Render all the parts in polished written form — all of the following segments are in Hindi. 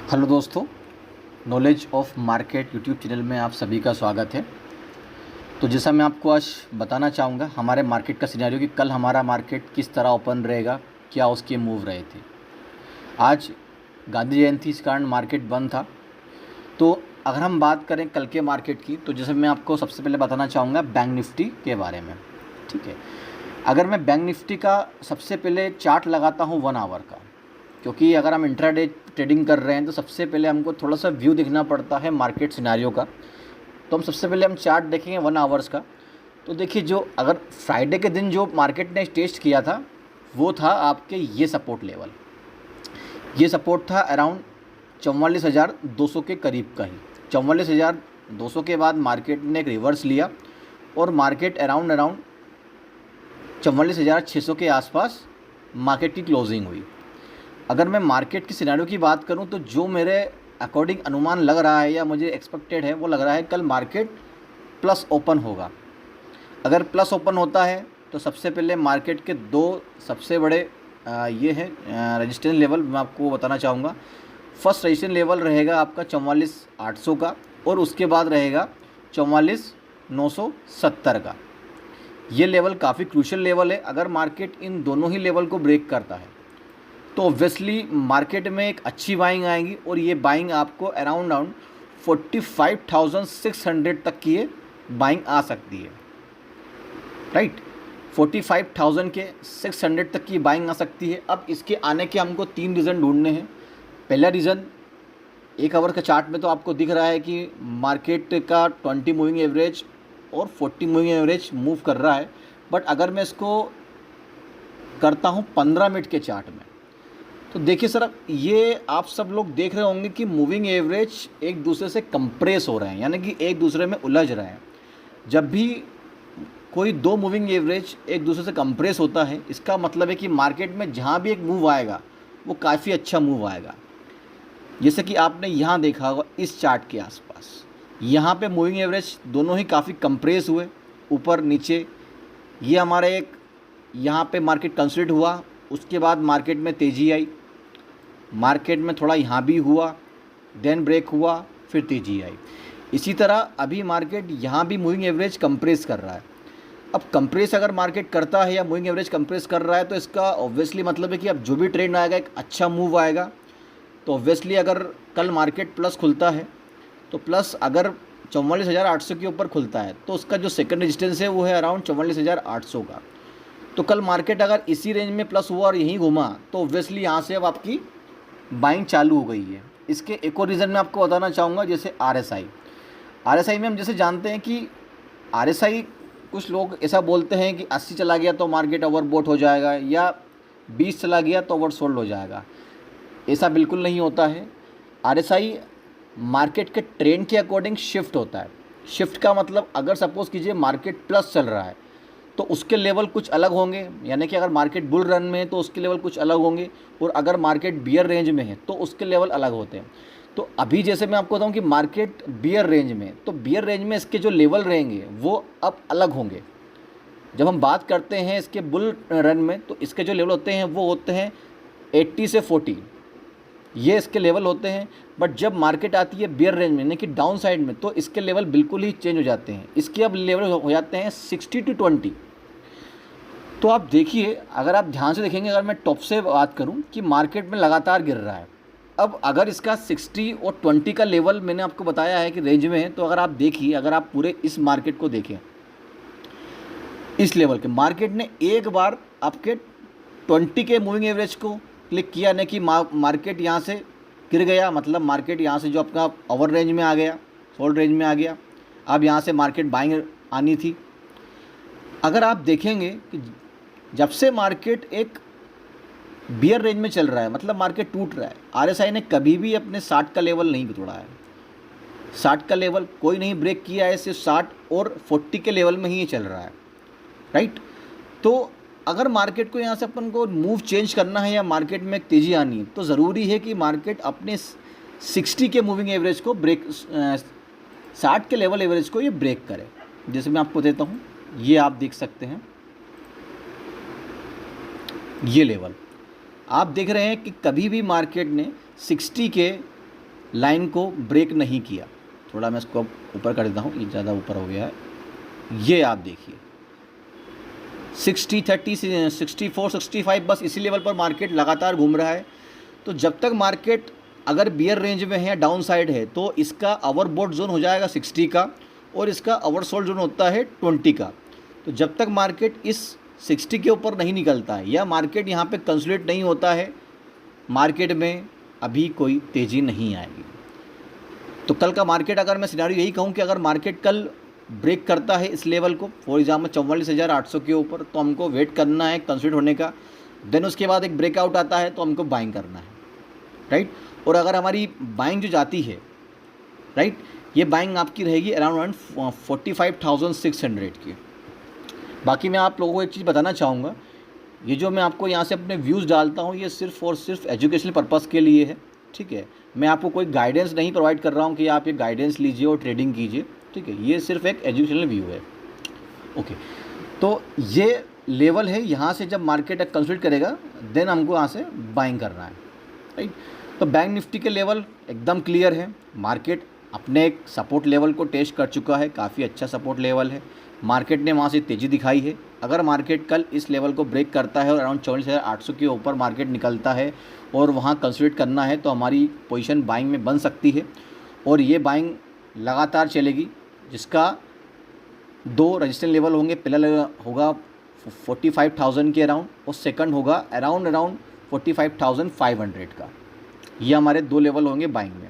हेलो दोस्तों, knowledge of market YouTube channel में आप सभी का स्वागत है। तो जैसा मैं आपको आज बताना चाहूँगा हमारे मार्केट का सिनेरियो कि कल हमारा मार्केट किस तरह ओपन रहेगा, क्या उसके मूव रहे थे। आज गांधी जयंती, इस कारण मार्केट बंद था। तो अगर हम बात करें कल के मार्केट की, तो जैसे मैं आपको सबसे पहले बताना चाहूँगा बैंक निफ्टी के बारे में। ठीक है, अगर मैं बैंक निफ्टी का सबसे पहले चार्ट लगाता हूँ 1 आवर का, क्योंकि अगर हम इंट्राडे ट्रेडिंग कर रहे हैं तो सबसे पहले हमको थोड़ा सा व्यू देखना पड़ता है मार्केट सिनेरियो का। तो हम सबसे पहले हम चार्ट देखेंगे 1 आवर्स का। तो देखिए, जो अगर फ्राइडे के दिन जो मार्केट ने टेस्ट किया था वो था आपके ये सपोर्ट लेवल। ये सपोर्ट था अराउंड 44,200 के करीब का ही। 44,200 के बाद मार्केट ने एक रिवर्स लिया और मार्केट अराउंड 44,600 के आसपास मार्केट की क्लोजिंग हुई। अगर मैं मार्केट की सिनेरियो की बात करूं तो जो मेरे अकॉर्डिंग अनुमान लग रहा है या मुझे एक्सपेक्टेड है वो लग रहा है कल मार्केट प्लस ओपन होगा। अगर प्लस ओपन होता है तो सबसे पहले मार्केट के दो सबसे बड़े ये है रेजिस्टेंस लेवल मैं आपको बताना चाहूँगा। फर्स्ट रेजिस्टेंस लेवल रहेगा आपका 44,800 का और उसके बाद रहेगा 44,970 का। ये लेवल काफ़ी क्रूशियल लेवल है। अगर मार्केट इन दोनों ही लेवल को ब्रेक करता है तो ऑब्वियसली मार्केट में एक अच्छी बाइंग आएगी और ये बाइंग आपको अराउंड 45,600 तक की ये बाइंग आ सकती है। राइट, 45,000 के 600 तक की बाइंग आ सकती है। अब इसके आने के हमको 3 रीज़न ढूंढने हैं। पहला रीज़न, 1 आवर का चार्ट में तो आपको दिख रहा है कि मार्केट का 20 मूविंग एवरेज और 40 मूविंग एवरेज मूव कर रहा है। बट अगर मैं इसको करता हूँ 15 मिनट के चार्ट में, तो देखिए सर, ये आप सब लोग देख रहे होंगे कि मूविंग एवरेज एक दूसरे से कंप्रेस हो रहे हैं, यानी कि एक दूसरे में उलझ रहे हैं। जब भी कोई दो मूविंग एवरेज एक दूसरे से कंप्रेस होता है, इसका मतलब है कि मार्केट में जहाँ भी एक मूव आएगा वो काफ़ी अच्छा मूव आएगा। जैसे कि आपने यहाँ देखा होगा इस चार्ट के आसपास, यहाँ पे मूविंग एवरेज दोनों ही काफ़ी कंप्रेस हुए, ऊपर नीचे। ये हमारा एक यहाँ पे मार्केट कंसोलिडेट हुआ, उसके बाद मार्केट में तेज़ी आई, मार्केट में थोड़ा यहाँ भी हुआ, देन ब्रेक हुआ, फिर तेज़ी आई। इसी तरह अभी मार्केट यहाँ भी मूविंग एवरेज कंप्रेस कर रहा है। अब कंप्रेस अगर मार्केट करता है या मूविंग एवरेज कंप्रेस कर रहा है तो इसका ऑब्वियसली मतलब है कि अब जो भी ट्रेंड आएगा एक अच्छा मूव आएगा। तो ऑब्वियसली अगर कल मार्केट प्लस खुलता है तो प्लस अगर 44,800 के ऊपर खुलता है तो उसका जो सेकंड रेजिस्टेंस है वो है अराउंड 44,800 का। तो कल मार्केट अगर इसी रेंज में प्लस हुआ और यहीं घुमा तो ऑब्वियसली यहाँ से अब आपकी बाइंग चालू हो गई है। इसके एक और रीज़न मैं आपको बताना चाहूँगा, जैसे आरएसआई में हम जैसे जानते हैं कि आरएसआई कुछ लोग ऐसा बोलते हैं कि 80 चला गया तो मार्केट ओवरबॉट हो जाएगा या 20 चला गया तो ओवरसोल्ड हो जाएगा। ऐसा बिल्कुल नहीं होता है। आरएसआई मार्केट के ट्रेंड के अकॉर्डिंग शिफ्ट होता है। शिफ्ट का मतलब, अगर सपोज़ कीजिए मार्केट प्लस चल रहा है तो उसके लेवल कुछ अलग होंगे, यानी कि अगर मार्केट बुल रन में है तो उसके लेवल कुछ अलग होंगे, और अगर मार्केट बियर रेंज में है तो उसके लेवल अलग होते हैं। तो अभी जैसे मैं आपको बताऊं कि मार्केट बियर रेंज में, तो बियर रेंज में इसके जो लेवल रहेंगे वो अब अलग होंगे। जब हम बात करते हैं इसके बुल रन में तो इसके जो लेवल होते हैं वो होते हैं 80 से 40, ये इसके लेवल होते हैं। बट जब मार्केट आती है बियर रेंज में, यानी कि डाउन साइड में, तो इसके लेवल बिल्कुल ही चेंज हो जाते हैं। इसके अब लेवल हो जाते हैं 60 to 20। तो आप देखिए, अगर आप ध्यान से देखेंगे, अगर मैं टॉप से बात करूं कि मार्केट में लगातार गिर रहा है, अब अगर इसका 60 और 20 का लेवल मैंने आपको बताया है कि रेंज में है, तो अगर आप देखिए, अगर आप पूरे इस मार्केट को देखें, इस लेवल के मार्केट ने एक बार आपके 20 के मूविंग एवरेज को क्लिक किया, यानी कि मार्केट यहाँ से गिर गया, मतलब मार्केट यहाँ से जो आपका ओवर रेंज में आ गया, सोल्ड रेंज में आ गया। अब यहाँ से मार्केट बाइंग आनी थी। अगर आप देखेंगे कि जब से मार्केट एक बियर रेंज में चल रहा है, मतलब मार्केट टूट रहा है, आरएसआई ने कभी भी अपने 60 का लेवल नहीं तोड़ा है। 60 का लेवल कोई नहीं ब्रेक किया है, सिर्फ 60 और 40 के लेवल में ही ये चल रहा है। राइट, तो अगर मार्केट को यहाँ से अपन को मूव चेंज करना है या मार्केट में एक तेज़ी आनी है तो ज़रूरी है कि मार्केट अपने 60 के मूविंग एवरेज को ब्रेक, 60 के लेवल एवरेज को ये ब्रेक करे। जैसे मैं आपको देता हूँ, ये आप देख सकते हैं, ये लेवल आप देख रहे हैं कि कभी भी मार्केट ने 60 के लाइन को ब्रेक नहीं किया। थोड़ा मैं इसको ऊपर कर देता हूँ, ये ज़्यादा ऊपर हो गया है। ये आप देखिए 60, 30, 64, 65 बस इसी लेवल पर मार्केट लगातार घूम रहा है। तो जब तक मार्केट अगर बियर रेंज में है या डाउन साइड है तो इसका ओवरबॉट जोन हो जाएगा 60 का और इसका ओवरसोल्ड जोन होता है 20 का। तो जब तक मार्केट इस 60 के ऊपर नहीं निकलता है या मार्केट यहाँ पे कंसोलिडेट नहीं होता है, मार्केट में अभी कोई तेज़ी नहीं आएगी। तो कल का मार्केट अगर मैं सिनारियो यही कहूँ कि अगर मार्केट कल ब्रेक करता है इस लेवल को, फॉर एग्जाम्पल 44,800 के ऊपर, तो हमको वेट करना है कंसोलिडेट होने का। देन उसके बाद एक ब्रेकआउट आता है तो हमको बाइंग करना है, राइट। और अगर हमारी बाइंग जो जाती है, राइट, ये बाइंग आपकी रहेगी अराउंड 45,600 की। बाकी मैं आप लोगों को एक चीज़ बताना चाहूँगा, ये जो मैं आपको यहाँ से अपने व्यूज़ डालता हूँ ये सिर्फ और सिर्फ एजुकेशनल पर्पज़ के लिए है, ठीक है। मैं आपको कोई गाइडेंस नहीं प्रोवाइड कर रहा हूँ कि आप ये गाइडेंस लीजिए और ट्रेडिंग कीजिए, ठीक है। ये सिर्फ एक एजुकेशनल व्यू है, ओके। तो ये लेवल है, यहाँ से जब मार्केट कंसोलिडेट करेगा देन हमको यहाँ से बाइंग करना है, राइट। तो बैंक निफ्टी के लेवल एकदम क्लियर है। मार्केट अपने एक सपोर्ट लेवल को टेस्ट कर चुका है, काफ़ी अच्छा सपोर्ट लेवल है। मार्केट ने वहाँ से तेज़ी दिखाई है। अगर मार्केट कल इस लेवल को ब्रेक करता है और अराउंड 44,800 के ऊपर मार्केट निकलता है और वहाँ कंसोलिडेट करना है तो हमारी पोजीशन बाइंग में बन सकती है। और ये बाइंग लगातार चलेगी, जिसका 2 रजिस्टेंस लेवल होंगे। पहला होगा 45,000 के अराउंड और सेकंड होगा अराउंड 45,500 का। ये हमारे 2 लेवल होंगे बाइंग में।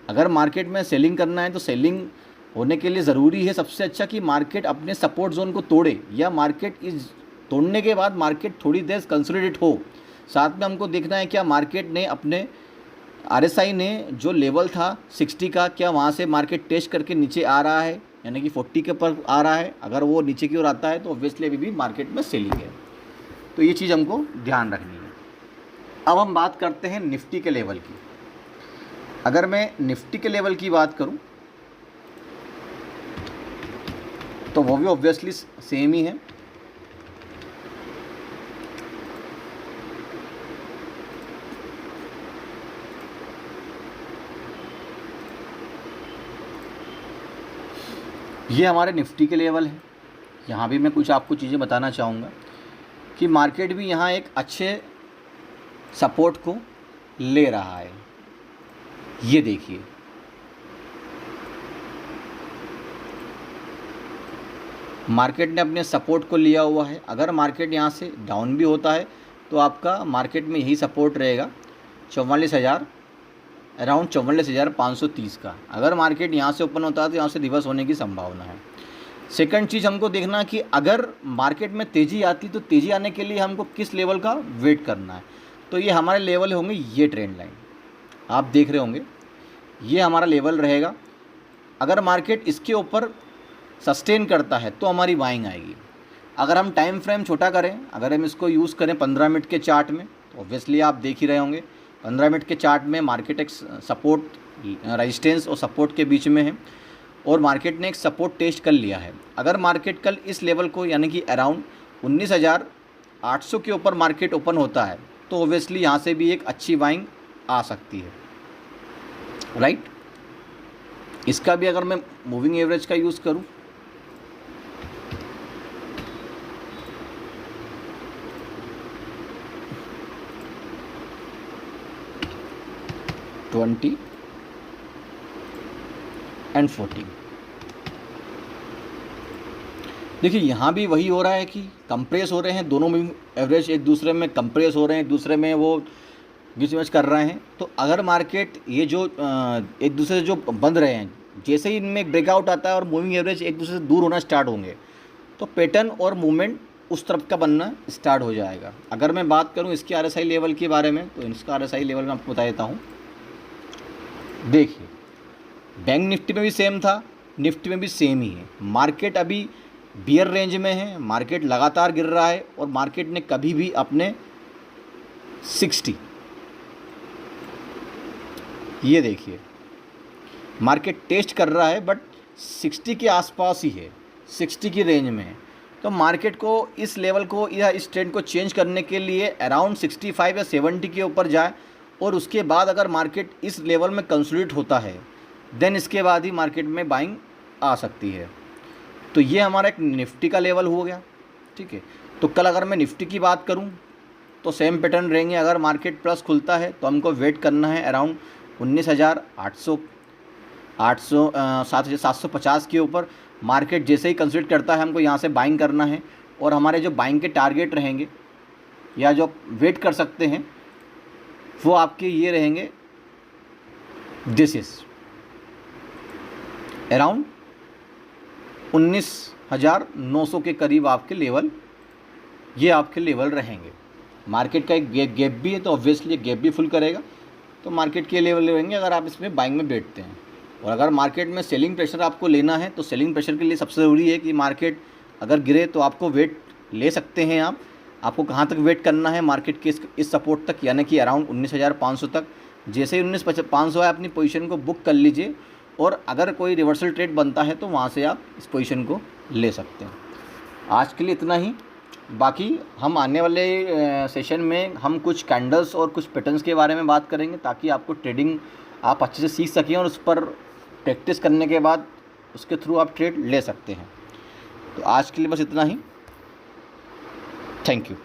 अगर मार्केट में सेलिंग करना है तो सेलिंग होने के लिए ज़रूरी है सबसे अच्छा कि मार्केट अपने सपोर्ट जोन को तोड़े, या मार्केट इस तोड़ने के बाद मार्केट थोड़ी देर कंसोलिडेट हो। साथ में हमको देखना है क्या मार्केट ने अपने RSI ने जो लेवल था 60 का, क्या वहाँ से मार्केट टेस्ट करके नीचे आ रहा है, यानी कि 40 के ऊपर आ रहा है। अगर वो नीचे की ओर आता है तो ऑब्वियसली अभी भी मार्केट में सेलिंग है। तो ये चीज़ हमको ध्यान रखनी है। अब हम बात करते हैं निफ्टी के लेवल की। अगर मैं निफ्टी के लेवल की बात करूं तो वो भी ऑब्वियसली सेम ही है। ये हमारे निफ्टी के लेवल है। यहाँ भी मैं कुछ आपको चीज़ें बताना चाहूँगा कि मार्केट भी यहाँ एक अच्छे सपोर्ट को ले रहा है। ये देखिए मार्केट ने अपने सपोर्ट को लिया हुआ है। अगर मार्केट यहाँ से डाउन भी होता है तो आपका मार्केट में यही सपोर्ट रहेगा 44,000, अराउंड 44,530 का। अगर मार्केट यहाँ से ओपन होता है तो यहाँ से रिवर्स होने की संभावना है। सेकंड चीज़ हमको देखना कि अगर मार्केट में तेज़ी आती तो तेज़ी आने के लिए हमको किस लेवल का वेट करना है। तो ये हमारे लेवल होंगे, ये ट्रेंड लाइन आप देख रहे होंगे, ये हमारा लेवल रहेगा। अगर मार्केट इसके ऊपर सस्टेन करता है तो हमारी बाइंग आएगी। अगर हम टाइम फ्रेम छोटा करें, अगर हम इसको यूज़ करें 15 मिनट के चार्ट में, तो ऑब्वियसली आप देख ही रहे होंगे 15 मिनट के चार्ट में मार्केट एक सपोर्ट, रेजिस्टेंस और सपोर्ट के बीच में है और मार्केट ने एक सपोर्ट टेस्ट कर लिया है। अगर मार्केट कल इस लेवल को यानी कि अराउंड 19,800 के ऊपर मार्केट ओपन होता है तो ऑब्वियसली यहाँ से भी एक अच्छी बाइंग आ सकती है, राइट। इसका भी अगर मैं मूविंग एवरेज का यूज़ करूं $20 and $40, देखिए यहाँ भी वही हो रहा है कि कंप्रेस हो रहे हैं दोनों मूविंग एवरेज, एक दूसरे में कंप्रेस हो रहे हैं, एक दूसरे में वो मिसमैच कर रहे हैं। तो अगर मार्केट ये जो एक दूसरे से जो बंध रहे हैं, जैसे ही इनमें एक ब्रेकआउट आता है और मूविंग एवरेज एक दूसरे से दूर होना स्टार्ट होंगे तो पैटर्न और मूवमेंट उस तरफ का बनना स्टार्ट हो जाएगा। अगर मैं बात करूं इसके RSI लेवल के बारे में तो इसका RSI लेवल मैं आपको बता देता हूं। देखिए बैंक निफ्टी में भी सेम था, निफ्टी में भी सेम ही है। मार्केट अभी बियर रेंज में है, मार्केट लगातार गिर रहा है और मार्केट ने कभी भी अपने 60, ये देखिए मार्केट टेस्ट कर रहा है बट 60 के आसपास ही है, 60 की रेंज में है। तो मार्केट को इस लेवल को या इस ट्रेंड को चेंज करने के लिए अराउंड 65 या 70 के ऊपर जाए और उसके बाद अगर मार्केट इस लेवल में कंसोलिडेट होता है देन इसके बाद ही मार्केट में बाइंग आ सकती है। तो ये हमारा एक निफ्टी का लेवल हो गया, ठीक है। तो कल अगर मैं निफ्टी की बात करूं तो सेम पैटर्न रहेंगे। अगर मार्केट प्लस खुलता है तो हमको वेट करना है अराउंड 19,800 750 के ऊपर। मार्केट जैसे ही कंसोलिडेट करता है हमको यहाँ से बाइंग करना है, और हमारे जो बाइंग के टारगेट रहेंगे या जो वेट कर सकते हैं वो आपके ये रहेंगे, दिस इज अराउंड 19,900 के करीब आपके लेवल, ये आपके लेवल रहेंगे। मार्केट का एक गैप भी है तो ऑब्वियसली गैप भी फुल करेगा, तो मार्केट के लेवल रहेंगे अगर आप इसमें बाइंग में बैठते हैं। और अगर मार्केट में सेलिंग प्रेशर आपको लेना है तो सेलिंग प्रेशर के लिए सबसे ज़रूरी है कि मार्केट अगर गिरे तो आपको वेट ले सकते हैं आपको कहाँ तक वेट करना है मार्केट के इस सपोर्ट तक, यानी कि अराउंड 19,500 तक। जैसे ही 19,500 है अपनी पोजीशन को बुक कर लीजिए, और अगर कोई रिवर्सल ट्रेड बनता है तो वहाँ से आप इस पोजीशन को ले सकते हैं। आज के लिए इतना ही। बाकी हम आने वाले सेशन में हम कुछ कैंडल्स और कुछ पैटर्न्स के बारे में बात करेंगे, ताकि आपको ट्रेडिंग आप अच्छे से सीख सकें और उस पर प्रैक्टिस करने के बाद उसके थ्रू आप ट्रेड ले सकते हैं। तो आज के लिए बस इतना ही। Thank you.